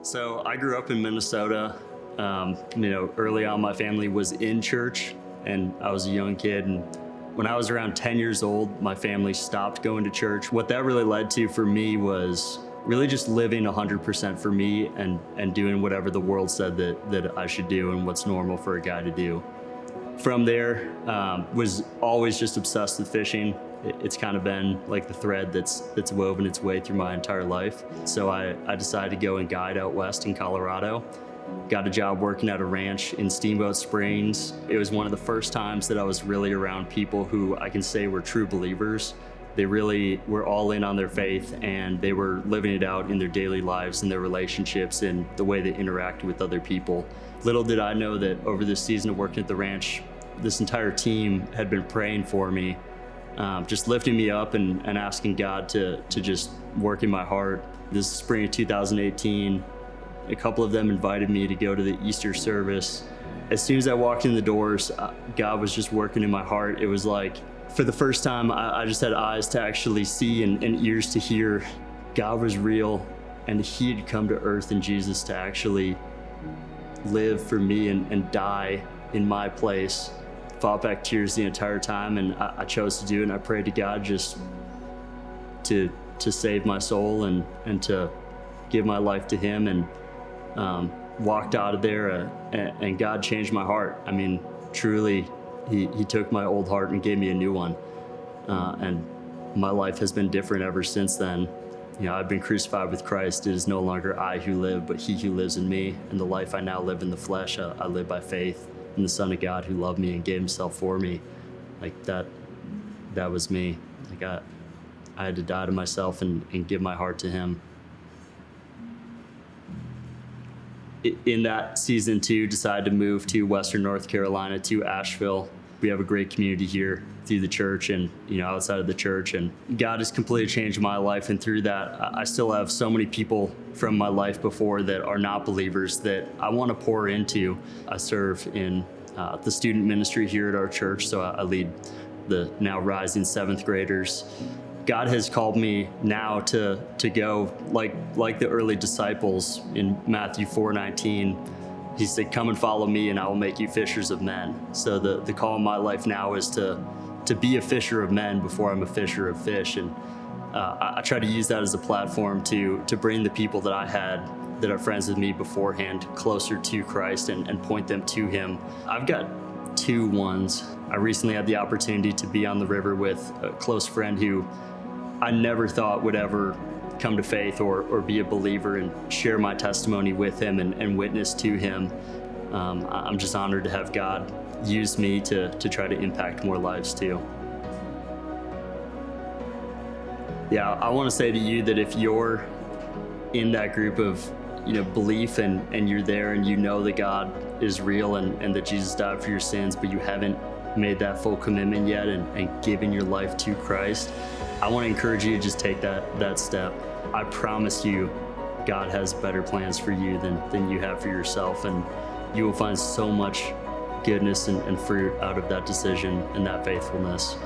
So I grew up in Minnesota. Early on, my family was in church, and I was a young kid. And when I was around 10 years old, my family stopped going to church. What that really led to for me was really just living 100% for me and doing whatever the world said that I should do and what's normal for a guy to do. From there, was always just obsessed with fishing. It's kind of been like the thread that's woven its way through my entire life. So I decided to go and guide out west in Colorado. Got a job working at a ranch in Steamboat Springs. It was one of the first times that I was really around people who I can say were true believers. They really were all in on their faith, and they were living it out in their daily lives and their relationships and the way they interacted with other people. Little did I know that over this season of working at the ranch, this entire team had been praying for me, just lifting me up and asking God to just work in my heart. This spring of 2018, a couple of them invited me to go to the Easter service. As soon as I walked in the doors, God was just working in my heart. It was like, for the first time, I just had eyes to actually see and ears to hear. God was real, and He had come to earth in Jesus to actually live for me and die in my place. Fought back tears the entire time, and I chose to do it, and I prayed to God just to save my soul and to give my life to Him, and walked out of there, and God changed my heart. I mean, truly, He took my old heart and gave me a new one, and my life has been different ever since then. I've been crucified with Christ. It is no longer I who live, but He who lives in me. And the life I now live in the flesh, I live by faith in the Son of God who loved me and gave Himself for me. Like that was me. Like I had to die to myself and give my heart to Him. In that season too, decided to move to Western North Carolina, to Asheville. We have a great community here through the church and outside of the church, and God has completely changed my life. And through that, I still have so many people from my life before that are not believers that I want to pour into. I serve in the student ministry here at our church, so I lead the now rising 7th graders. God has called me now to go like the early disciples in Matthew 4:19. He said, "Come and follow me, and I will make you fishers of men." So the call in my life now is to be a fisher of men before I'm a fisher of fish. And I try to use that as a platform to bring the people that I had that are friends with me beforehand closer to Christ and point them to Him. I've got 2 ones. I recently had the opportunity to be on the river with a close friend who I never thought would ever come to faith or be a believer, and share my testimony with him and witness to him. I'm just honored to have God use me to try to impact more lives too. Yeah, I want to say to you that if you're in that group of belief and you're there and you know that God is real and that Jesus died for your sins, but you haven't made that full commitment yet and given your life to Christ, I want to encourage you to just take that step. I promise you, God has better plans for you than you have for yourself, and you will find so much goodness and fruit out of that decision and that faithfulness.